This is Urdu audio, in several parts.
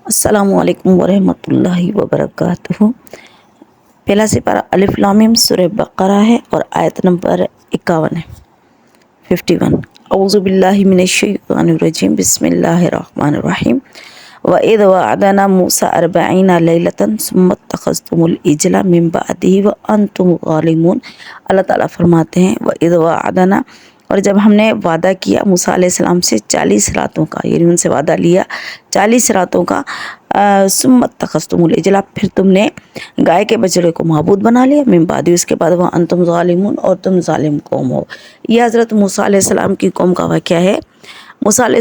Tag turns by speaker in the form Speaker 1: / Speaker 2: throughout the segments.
Speaker 1: السلام علیکم ورحمۃ اللہ وبرکاتہ۔ پہلا سپارہ الف لام میم سورہ بقرہ ہے اور آیت نمبر 51 ہے، 51۔ اعوذ باللہ من الشیطان الرجیم، بسم اللہ الرحمن الرحیم۔ وَإِذْ وَعَدْنَا مُوسَىٰ 40 لَيْلَةً ثُمَّ اتَّخَذْتُمُ الْعِجْلَ مِن بَعْدِهِ وَأَنْتُمْ ظَالِمُونَ۔ اللہ تعالیٰ فرماتے ہیں وَإِذْ وَعَدْنَا، اور جب ہم نے وعدہ کیا موسیٰ علیہ السلام سے 40 راتوں کا، یعنی ان سے وعدہ لیا 40 راتوں کا، ثم اتخذتم العجل، پھر تم نے گائے کے بچڑے کو معبود بنا لیا، من بعد، اس کے بعد وانتم ظالمون، اور تم ظالم قوم ہو۔ یہ حضرت موسیٰ علیہ السلام کی قوم کا واقعہ ہے۔ موسیٰ علیہ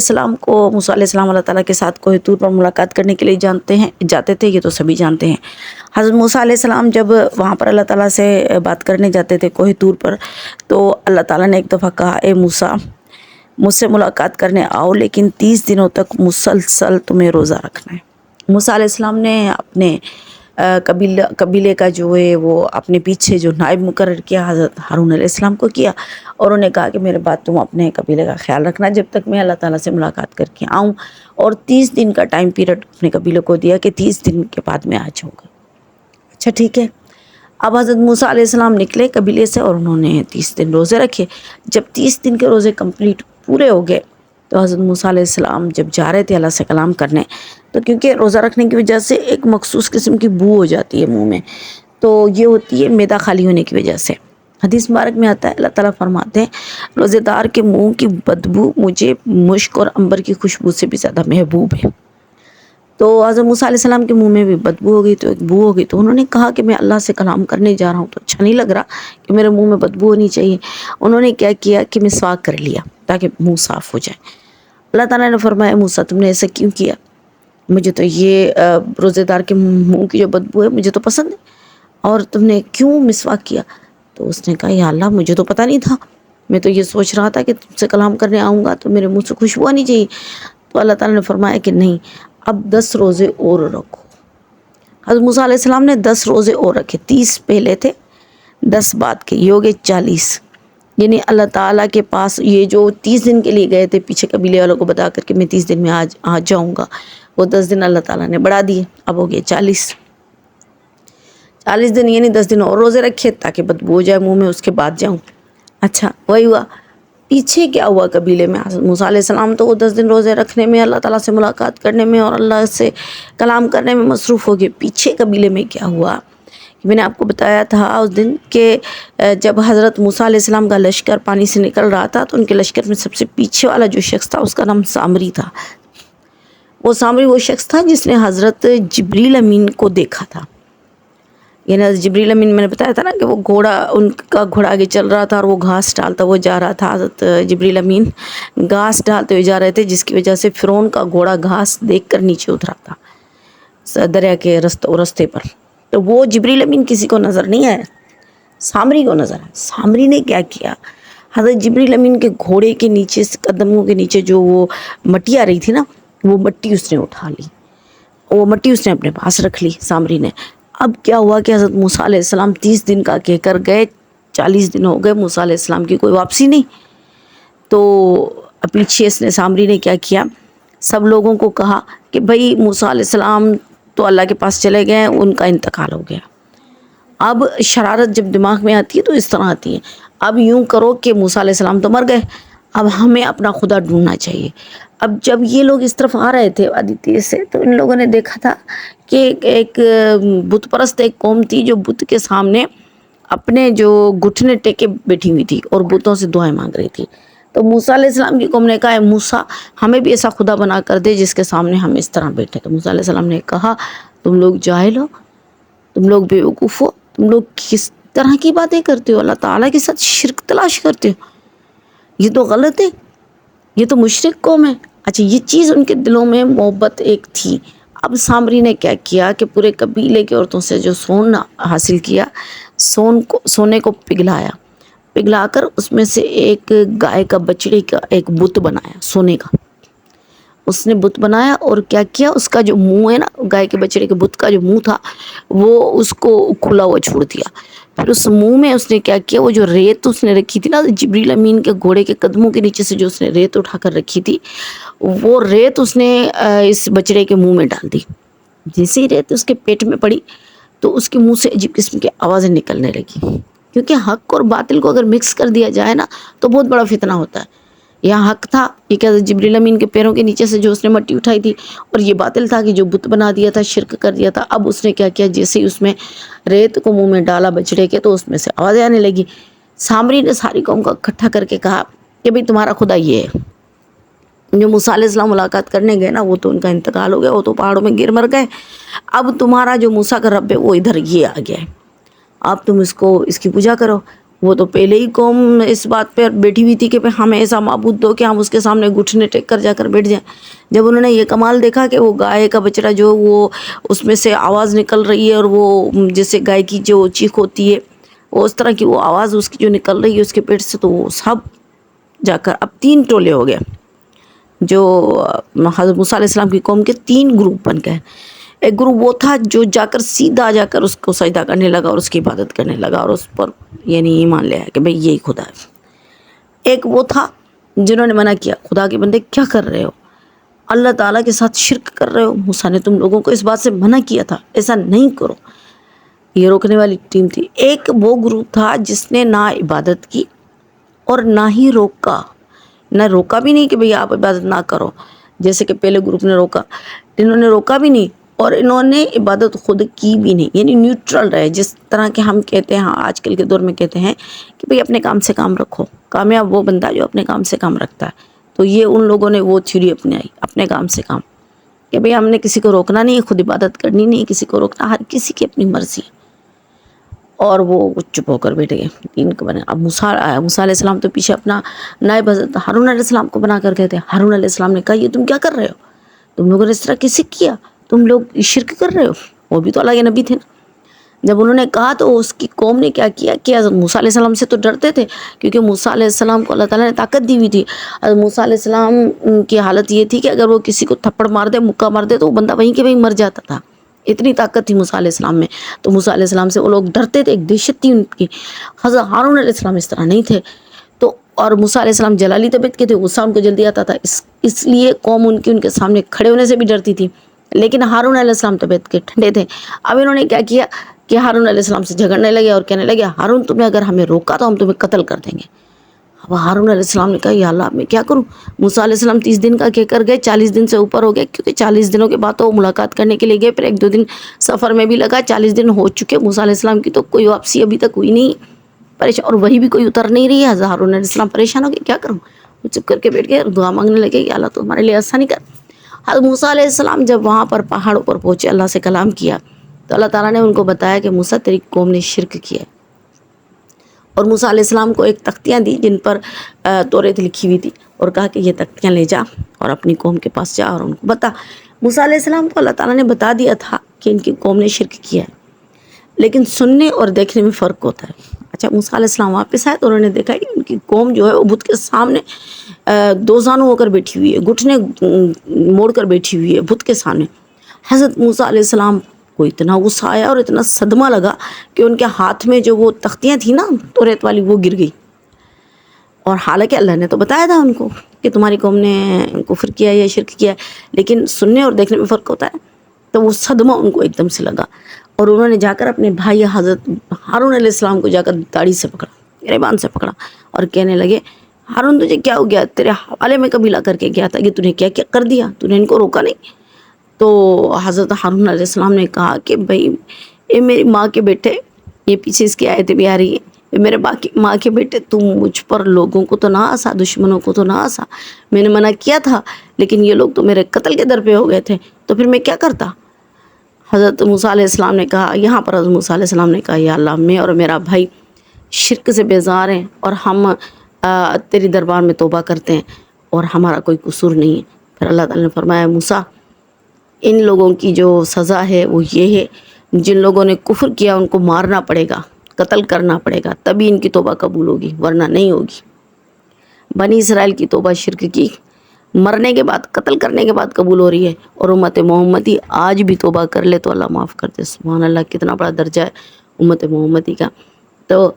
Speaker 1: السلام اللہ تعالیٰ کے ساتھ کوہ طور پر ملاقات کرنے کے لیے جاتے تھے، یہ تو سبھی جانتے ہیں۔ حضرت موسیٰ علیہ السلام جب وہاں پر اللہ تعالیٰ سے بات کرنے جاتے تھے کوہ طور پر، تو اللہ تعالیٰ نے ایک دفعہ کہا، اے موسیٰ، مجھ سے ملاقات کرنے آؤ، لیکن 30 دنوں تک مسلسل تمہیں روزہ رکھنا ہے۔ موسیٰ علیہ السلام نے اپنے قبیلے کا جو ہے وہ اپنے پیچھے جو نائب مقرر کیا حضرت ہارون علیہ السلام کو کیا، اور انہیں کہا کہ میرے بعد تم اپنے قبیلے کا خیال رکھنا جب تک میں اللہ تعالیٰ سے ملاقات کر کے آؤں، اور 30 دن کا ٹائم پیریڈ اپنے قبیلے کو دیا کہ 30 دن کے بعد میں آ جاؤں گا۔ اچھا ٹھیک ہے۔ اب حضرت موسیٰ علیہ السلام نکلے قبیلے سے اور انہوں نے 30 دن روزے رکھے۔ جب 30 دن کے روزے کمپلیٹ پورے ہو گئے تو حضرت موسیٰ علیہ السلام جب جا رہے تھے اللہ سے کلام کرنے، تو کیونکہ روزہ رکھنے کی وجہ سے ایک مخصوص قسم کی بو ہو جاتی ہے منہ میں، تو یہ ہوتی ہے معدہ خالی ہونے کی وجہ سے۔ حدیث مبارک میں آتا ہے اللہ تعالیٰ فرماتے ہیں روزے دار کے منہ کی بدبو مجھے مشک اور عنبر کی خوشبو سے بھی زیادہ محبوب ہے۔ تو حضرت موسیٰ علیہ السلام کے منہ میں بھی بدبو ہو گئی، تو ایک بو ہو گئی، تو انہوں نے کہا کہ میں اللہ سے کلام کرنے جا رہا ہوں تو اچھا نہیں لگ رہا کہ میرے منہ میں بدبو ہونی چاہیے۔ انہوں نے کیا کیا کہ مسواک کر لیا تاکہ منہ صاف ہو جائے۔ اللہ تعالیٰ نے فرمایا موسیٰ تم نے ایسا کیوں کیا؟ مجھے تو یہ روزے دار کے منہ کی جو بدبو ہے مجھے تو پسند ہے، اور تم نے کیوں مسواک کیا؟ تو اس نے کہا یا اللہ مجھے تو پتہ نہیں تھا، میں تو یہ سوچ رہا تھا کہ تم سے کلام کرنے آؤں گا تو میرے منہ سے خوشبو آنی چاہیے۔ تو اللہ تعالیٰ نے فرمایا کہ نہیں، اب 10 روزے اور رکھو۔ حضرت موسیٰ علیہ السلام نے 10 روزے اور رکھے، 30 پہلے تھے، 10 بعد کے، یہ ہو گئے 40۔ یعنی اللہ تعالیٰ کے پاس یہ جو 30 دن کے لیے گئے تھے پیچھے قبیلے والوں کو بتا کر کہ میں 30 دن میں آ جاؤں گا، وہ 10 دن اللہ تعالیٰ نے بڑھا دیے، اب ہو گئے 40 دن، یعنی 10 دن اور روزے رکھے تاکہ بدبو ہو جائے منہ میں، اس کے بعد جاؤں۔ اچھا وہی ہوا۔ پیچھے کیا ہوا قبیلے میں؟ حضرت موسیٰ علیہ السلام تو وہ 10 دن روزے رکھنے میں، اللہ تعالیٰ سے ملاقات کرنے میں اور اللہ سے کلام کرنے میں مصروف ہو گئے۔ پیچھے قبیلے میں کیا ہوا؟ میں نے آپ کو بتایا تھا اس دن کہ جب حضرت موسیٰ علیہ السلام کا لشکر پانی سے نکل رہا تھا تو ان کے لشکر میں سب سے پیچھے والا جو شخص تھا اس کا نام سامری تھا۔ وہ سامری وہ شخص تھا جس نے حضرت جبریل امین کو دیکھا تھا۔ یعنی حضرت جبریل امین، میں نے بتایا تھا نا کہ وہ ان کا گھوڑا آگے چل رہا تھا اور وہ گھاس ڈالتا وہ جا رہا تھا۔ حضرت جبریل امین گھاس ڈالتے ہوئے جا رہے تھے، جس کی وجہ سے فرعون کا گھوڑا گھاس دیکھ کر نیچے اترا تھا دریا کے رستے پر۔ تو وہ جبریل امین کسی کو نظر نہیں آیا، سامری کو نظر آیا۔ سامری نے کیا کیا؟ حضرت جبریل امین کے گھوڑے کے نیچے قدموں کے نیچے جو وہ مٹی آ رہی تھی نا، وہ مٹی اس نے اٹھا لی، وہ مٹی اس نے اپنے پاس رکھ لی سامری نے۔ اب کیا ہوا کہ حضرت موسیٰ علیہ السلام 30 دن کا کہہ کر گئے، 40 دن ہو گئے، موسیٰ علیہ السلام کی کوئی واپسی نہیں۔ تو پیچھے اس نے سامری نے کیا کیا، سب لوگوں کو کہا کہ بھائی موسیٰ علیہ السلام تو اللہ کے پاس چلے گئے، ان کا انتقال ہو گیا۔ اب شرارت جب دماغ میں آتی ہے تو اس طرح آتی ہے، اب یوں کرو کہ موسیٰ علیہ السلام تو مر گئے، اب ہمیں اپنا خدا ڈھونڈنا چاہیے۔ اب جب یہ لوگ اس طرف آ رہے تھے وادی تیر سے، تو ان لوگوں نے دیکھا تھا کہ ایک بت پرست ایک قوم تھی جو بت کے سامنے اپنے جو گھٹنے ٹیکے بیٹھی ہوئی تھی اور بتوں سے دعائیں مانگ رہی تھی۔ تو موسیٰ علیہ السلام کی قوم نے کہا، اے موسیٰ ہمیں بھی ایسا خدا بنا کر دے جس کے سامنے ہم اس طرح بیٹھے۔ تو موسیٰ علیہ السلام نے کہا، تم لوگ جاہل ہو، تم لوگ بیوقوف ہو، تم لوگ کس طرح کی باتیں کرتے ہو، اللہ تعالیٰ کے ساتھ شرک تلاش کرتے ہو، یہ تو غلط ہے، یہ تو مشرک قوم ہے۔ اچھا یہ چیز ان کے دلوں میں محبت ایک تھی۔ اب سامری نے کیا کیا کہ پورے قبیلے کی عورتوں سے جو سونا حاصل کیا، سونے کو پگھلا کر اس میں سے ایک گائے کا بچڑے کا ایک بت بنایا، سونے کا اس نے بت بنایا، اور کیا کیا، اس کا جو منہ ہے نا، گائے کے بچڑے کے بت کا جو منہ تھا وہ اس کو کھلا ہوا چھوڑ دیا۔ پھر اس منہ میں اس نے کیا کیا، وہ جو ریت اس نے رکھی تھی نا جبریل امین کے گھوڑے کے قدموں کے نیچے سے جو اس نے ریت اٹھا کر رکھی تھی، وہ ریت اس نے اس بچڑے کے منہ میں ڈال دی۔ جیسے ہی ریت اس کے پیٹ میں پڑی تو اس کے منہ سے عجیب قسم کی آوازیں نکلنے لگی، کیونکہ حق اور باطل کو اگر مکس کر دیا جائے نا تو بہت بڑا فتنہ ہوتا ہے۔ یہاں حق تھا، یہ کیا جبریل امین کے پیروں کے نیچے سے جو اس نے مٹی اٹھائی تھی، اور یہ باطل تھا کہ جو بت بنا دیا تھا، شرک کر دیا تھا۔ اب اس نے کیا کیا، جیسے ہی اس میں ریت کو منہ میں ڈالا بچڑے کے تو اس میں سے آوازیں آنے لگی۔ سامری نے ساری قوم کو اکٹھا کر کے کہا کہ بھئی تمہارا خدا یہ ہے۔ جو موسیٰ علیہ السلام ملاقات کرنے گئے نا، وہ تو ان کا انتقال ہو گیا، وہ تو پہاڑوں میں گر مر گئے۔ اب تمہارا جو موسیٰ کا رب ہے وہ ادھر یہ آ گیا ہے، اب تم اس کی پوجا کرو۔ وہ تو پہلے ہی قوم اس بات پہ بیٹھی ہوئی تھی کہ ہمیں ایسا معبود دو کہ ہم اس کے سامنے گھٹنے ٹیک کر جا کر بیٹھ جائیں۔ جب انہوں نے یہ کمال دیکھا کہ وہ گائے کا بچڑا جو وہ اس میں سے آواز نکل رہی ہے، اور وہ جیسے گائے کی جو چیخ ہوتی ہے وہ اس طرح کی وہ آواز اس کی جو نکل رہی ہے اس کے پیٹ سے، تو وہ سب جا کر اب 3 ٹولے ہو گئے، جو حضرت موسیٰ علیہ السلام کی قوم کے 3 گروپ بن گئے۔ ایک گروپ وہ تھا جو جا کر سیدھا جا کر اس کو سجدہ کرنے لگا اور اس کی عبادت کرنے لگا اور اس پر یعنی ایمان لے آیا کہ بھئی یہی خدا ہے۔ ایک وہ تھا جنہوں نے منع کیا، خدا کے بندے کیا کر رہے ہو، اللہ تعالیٰ کے ساتھ شرک کر رہے ہو، موسیٰ نے تم لوگوں کو اس بات سے منع کیا تھا، ایسا نہیں کرو۔ یہ روکنے والی ٹیم تھی۔ ایک وہ گروپ تھا جس نے نہ عبادت کی اور نہ ہی روکا، نہ روکا بھی نہیں کہ بھئی آپ عبادت نہ کرو، جیسے کہ پہلے گروپ نے روکا، انہوں نے روکا بھی نہیں اور انہوں نے عبادت خود کی بھی نہیں، یعنی نیوٹرل رہے۔ جس طرح کہ ہم کہتے ہیں آج کل کے دور میں کہتے ہیں کہ بھئی اپنے کام سے کام رکھو، کامیاب وہ بندہ جو اپنے کام سے کام رکھتا ہے۔ تو یہ ان لوگوں نے وہ تھیوری اپنائی، اپنے کام سے کام، کہ بھئی ہم نے کسی کو روکنا نہیں، خود عبادت کرنی نہیں، کسی کو روکنا، ہر کسی کی اپنی مرضی۔ اور وہ چپ ہو کر بیٹھ گئے، دین کو بنا۔ اب موسیٰ علیہ السلام تو پیچھے اپنا نائب حضرت ہارون علیہ السلام کو بنا کر گئے تھے۔ ہارون علیہ السلام نے کہا یہ تم کیا کر رہے ہو، تم لوگوں نے اس طرح کیسے کیا، تم لوگ شرک کر رہے ہو، وہ بھی تو اللہ کے نبی تھے نا۔ جب انہوں نے کہا تو اس کی قوم نے کیا کیا کہ حضرت موسیٰ علیہ السلام سے تو ڈرتے تھے، کیونکہ موسیٰ علیہ السلام کو اللہ تعالیٰ نے طاقت دی ہوئی تھی۔ حضرت موسیٰ علیہ السلام کی حالت یہ تھی کہ اگر وہ کسی کو تھپڑ مار دے، مکہ مار دے، تو وہ بندہ وہیں کے وہیں مر جاتا تھا، اتنی طاقت تھی موسیٰ علیہ السلام میں۔ تو موسیٰ علیہ السلام سے وہ لوگ ڈرتے تھے، ایک دہشت تھی ان کی۔ حضرت ہارون علیہ السلام اس طرح نہیں تھے، تو اور موسیٰ علیہ السلام جلالی طبیعت کے تھے، غصہ ان کو جلدی آتا تھا، اس لیے قوم ان کے سامنے کھڑے ہونے سے بھی ڈرتی تھی۔ لیکن ہارون علیہ السلام طبیعت کے ٹھنڈے تھے۔ اب انہوں نے کیا کیا کہ ہارون علیہ السلام سے جھگڑنے لگے اور کہنے لگے ہارون تمہیں اگر ہمیں روکا تو ہم تمہیں قتل کر دیں گے۔ اب ہارون علیہ السلام نے کہا یا اللہ اب میں کیا کروں۔ موسیٰ علیہ السلام 30 دن کا کہہ کر گئے، 40 دن سے اوپر ہو گئے، کیونکہ 40 دنوں کے بعد تو وہ ملاقات کرنے کے لیے گئے، پھر 1-2 دن سفر میں بھی لگا، 40 دن ہو چکے۔ موسیٰ علیہ السلام کی تو کوئی واپسی ابھی تک ہوئی نہیں، پریشان، اور وہی بھی کوئی اتر نہیں رہی ہے۔ حضرت ہارون علیہ السلام پریشان ہو گئے، کیا کروں، وہ چپ کر کے بیٹھ گئے اور دعا مانگنے لگے کہ اللہ تو ہمارے لیے آسانی کر۔ حضرت موسیٰ علیہ السلام جب وہاں پر پہاڑوں پر پہنچے، اللہ سے کلام کیا، تو اللہ تعالیٰ نے ان کو بتایا کہ موسیٰ تیری قوم نے شرک کیا ہے، اور موسیٰ علیہ السلام کو ایک تختیاں دی جن پر توریت لکھی ہوئی تھی، اور کہا کہ یہ تختیاں لے جا اور اپنی قوم کے پاس جا اور ان کو بتا۔ موسیٰ علیہ السلام کو اللہ تعالیٰ نے بتا دیا تھا کہ ان کی قوم نے شرک کیا ہے، لیکن سننے اور دیکھنے میں فرق ہوتا ہے۔ اچھا موسیٰ علیہ السلام واپس آئے تو انہوں نے دیکھا کہ ان کی قوم جو ہے وہ بت کے سامنے 2 زانو ہو کر بیٹھی ہوئی ہے، گھٹنے موڑ کر بیٹھی ہوئی ہے بت کے سامنے۔ حضرت موسیٰ علیہ السلام کو اتنا غصہ آیا اور اتنا صدمہ لگا کہ ان کے ہاتھ میں جو وہ تختیاں تھیں نا توریت والی، وہ گر گئی۔ اور حالانکہ اللہ نے تو بتایا تھا ان کو کہ تمہاری قوم نے کفر کیا یا شرک کیا ہے، لیکن سننے اور دیکھنے میں فرق ہوتا ہے۔ تو وہ صدمہ ان کو ایک دم سے لگا، اور انہوں نے جا کر اپنے بھائی حضرت ہارون علیہ السلام کو جا کر داڑھی سے پکڑا، گریبان سے پکڑا، اور کہنے لگے ہارون تجھے کیا ہو گیا، تیرے حوالے میں کبھی لا کر کے گیا تھا کہ تو نے کیا کیا کر دیا، تو نے ان کو روکا نہیں۔ تو حضرت ہارون علیہ السلام نے کہا کہ بھائی اے میری ماں کے بیٹے، یہ پیچھے اس کی آیتیں بھی آ رہی ہے، میرے ماں کے بیٹے تم مجھ پر لوگوں کو تو نہ آسا، دشمنوں کو تو نہ آسا، میں نے منع کیا تھا لیکن یہ لوگ تو میرے قتل کے در پہ ہو گئے تھے، تو پھر میں کیا کرتا۔ حضرت موسیٰ علیہ السلام نے کہا، یہاں پر حضرت موسیٰ علیہ السلام نے کہا یا اللہ میں اور میرا بھائی شرک سے بیزار ہیں، اور ہم تیری دربار میں توبہ کرتے ہیں، اور ہمارا کوئی قصور نہیں ہے۔ پھر اللہ تعالیٰ نے فرمایا موسیٰ ان لوگوں کی جو سزا ہے وہ یہ ہے، جن لوگوں نے کفر کیا ان کو مارنا پڑے گا، قتل کرنا پڑے گا، تبھی ان کی توبہ قبول ہوگی، ورنہ نہیں ہوگی۔ بنی اسرائیل کی توبہ شرک کی مرنے کے بعد، قتل کرنے کے بعد قبول ہو رہی ہے، اور امت محمدی آج بھی توبہ کر لے تو اللہ معاف کر دے۔ سبحان اللہ، کتنا بڑا درجہ ہے امت محمدی کا۔ تو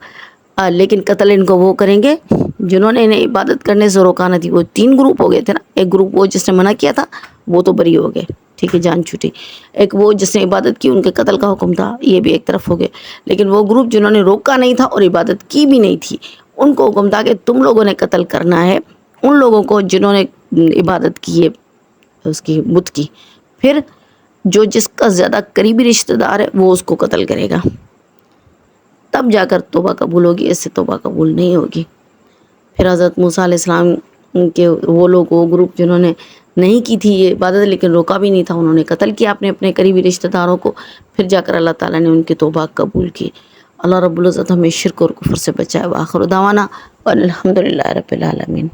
Speaker 1: لیکن قتل ان کو وہ کریں گے جنہوں نے انہیں عبادت کرنے سے روکا نہ تھی. وہ 3 گروپ ہو گئے تھے نا. ایک گروپ وہ جس نے منع کیا تھا وہ تو بری ہو گئے, ٹھیک ہے, جان چھوٹی. ایک وہ جس نے عبادت کی, ان کے قتل کا حکم تھا, یہ بھی ایک طرف ہو گئے. لیکن وہ گروپ جنہوں نے روکا نہیں تھا اور عبادت کی بھی نہیں تھی, ان کو حکم تھا کہ تم لوگوں نے قتل کرنا ہے ان لوگوں کو جنہوں نے عبادت کی ہے اس کی بت کی. پھر جو جس کا زیادہ قریبی رشتہ دار ہے وہ اس کو قتل کرے گا, تب جا کر توبہ قبول ہوگی, اس سے توبہ قبول نہیں ہوگی. پھر حضرت موسیٰ علیہ السلام کے وہ لوگ, وہ گروپ جنہوں نے نہیں کی تھی یہ عبادت لیکن روکا بھی نہیں تھا, انہوں نے قتل کیا اپنے قریبی رشتہ داروں کو. پھر جا کر اللہ تعالیٰ نے ان کی توبہ قبول کی. اللہ رب العزت ہمیں شرک اور کفر سے بچائے. وآخر دعوانا الحمد للہ رب العالمین.